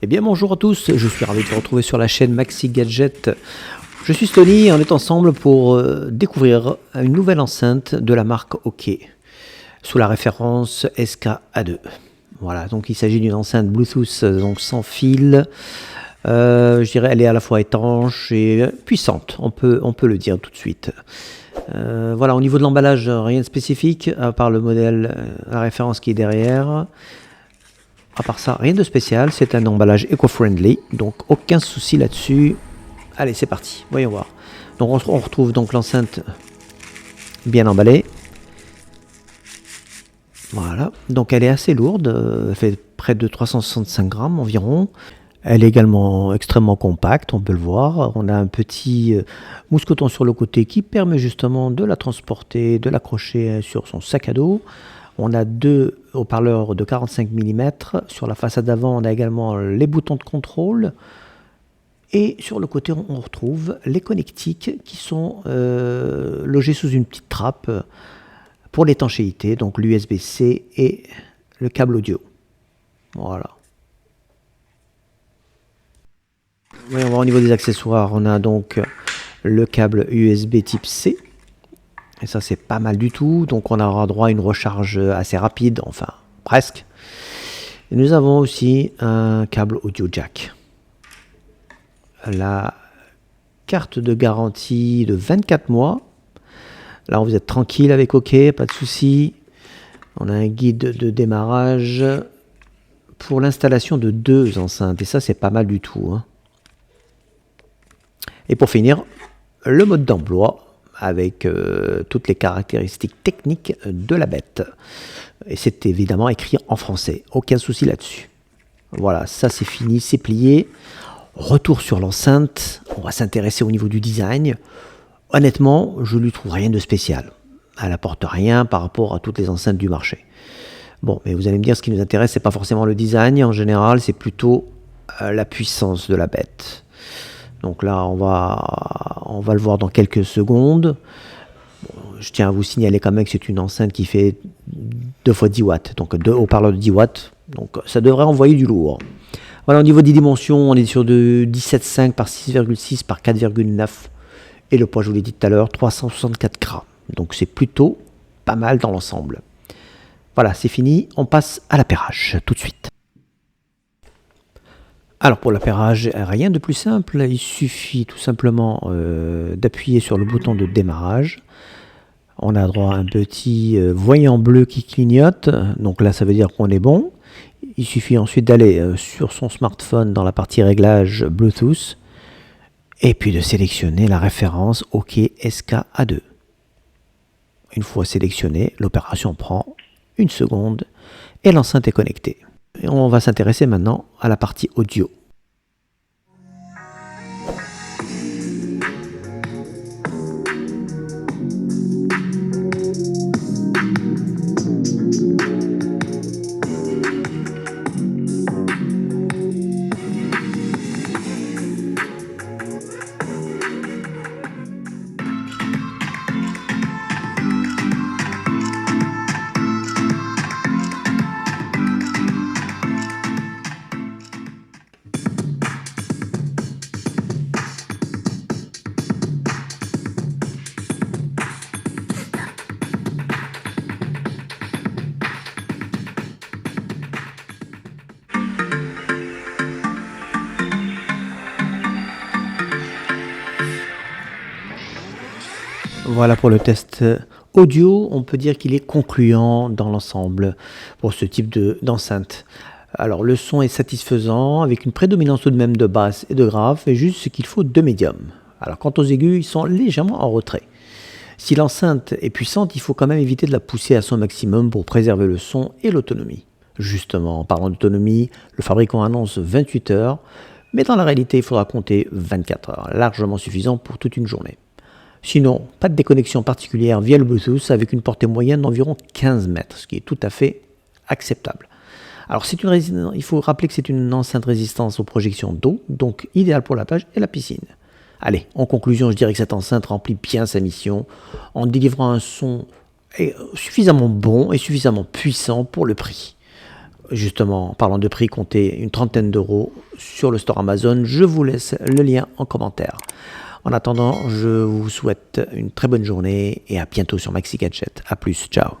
Eh bien bonjour à tous, je suis ravi de vous retrouver sur la chaîne Maxi Gadget. Je suis Stony et on est ensemble pour découvrir une nouvelle enceinte de la marque OK, sous la référence SK-A2. Voilà, donc il s'agit d'une enceinte Bluetooth donc sans fil. Je dirais elle est à la fois étanche et puissante, on peut le dire tout de suite. Voilà, au niveau de l'emballage, rien de spécifique, à part le modèle, la référence qui est derrière. À part ça, rien de spécial, c'est un emballage éco-friendly, donc aucun souci là-dessus. Allez, c'est parti, voyons voir. Donc on retrouve donc l'enceinte bien emballée. Voilà, donc elle est assez lourde, elle fait près de 365 grammes environ. Elle est également extrêmement compacte, on peut le voir. On a un petit mousqueton sur le côté qui permet justement de la transporter, de l'accrocher sur son sac à dos. On a deux haut-parleurs de 45 mm. Sur la façade avant, on a également les boutons de contrôle. Et sur le côté, on retrouve les connectiques qui sont logés sous une petite trappe pour l'étanchéité, donc l'USB-C et le câble audio. Voilà. Voyons voir au niveau des accessoires, on a donc le câble USB type C. Et ça, c'est pas mal du tout. Donc, on aura droit à une recharge assez rapide, enfin, presque. Et nous avons aussi un câble audio jack. La carte de garantie de 24 mois. Là, vous êtes tranquille avec OK, pas de souci. On a un guide de démarrage pour l'installation de deux enceintes. Et ça, c'est pas mal du tout, hein. Et pour finir, le mode d'emploi avec toutes les caractéristiques techniques de la bête. Et c'est évidemment écrit en français, aucun souci là-dessus. Voilà, ça c'est fini, c'est plié. Retour sur l'enceinte, on va s'intéresser au niveau du design. Honnêtement, je lui trouve rien de spécial. Elle apporte rien par rapport à toutes les enceintes du marché. Bon, mais vous allez me dire, ce qui nous intéresse, c'est pas forcément le design, en général, c'est plutôt la puissance de la bête. Donc là, on va le voir dans quelques secondes. Bon, je tiens à vous signaler quand même que c'est une enceinte qui fait 2 x 10 watts. Donc 2 haut-parleurs de 10 watts. Donc ça devrait envoyer du lourd. Voilà, au niveau des dimensions, on est sur de 17,5 par 6,6 par 4,9. Et le poids, je vous l'ai dit tout à l'heure, 364 grammes. Donc c'est plutôt pas mal dans l'ensemble. Voilà, c'est fini. On passe à l'appairage tout de suite. Alors pour l'appairage, rien de plus simple, il suffit tout simplement d'appuyer sur le bouton de démarrage. On a droit à un petit voyant bleu qui clignote, donc là ça veut dire qu'on est bon. Il suffit ensuite d'aller sur son smartphone dans la partie réglage Bluetooth et puis de sélectionner la référence OK SK-A2. Une fois sélectionné, l'opération prend une seconde et l'enceinte est connectée. Et on va s'intéresser maintenant à la partie audio. Voilà pour le test audio, on peut dire qu'il est concluant dans l'ensemble pour ce type d'enceinte. Alors le son est satisfaisant avec une prédominance tout de même de basse et de grave, et juste ce qu'il faut de médium. Alors quant aux aigus, ils sont légèrement en retrait. Si l'enceinte est puissante, il faut quand même éviter de la pousser à son maximum pour préserver le son et l'autonomie. Justement, en parlant d'autonomie, le fabricant annonce 28 heures, mais dans la réalité, il faudra compter 24 heures, largement suffisant pour toute une journée. Sinon, pas de déconnexion particulière via le Bluetooth avec une portée moyenne d'environ 15 mètres, ce qui est tout à fait acceptable. Alors il faut rappeler que c'est une enceinte résistance aux projections d'eau, donc idéale pour la plage et la piscine. Allez, en conclusion, je dirais que cette enceinte remplit bien sa mission en délivrant un son suffisamment bon et suffisamment puissant pour le prix. justement, en parlant de prix, comptez une trentaine d'euros sur le store Amazon. Je vous laisse le lien en commentaire. En attendant, je vous souhaite une très bonne journée et à bientôt sur Maxi Gadget. A plus, ciao.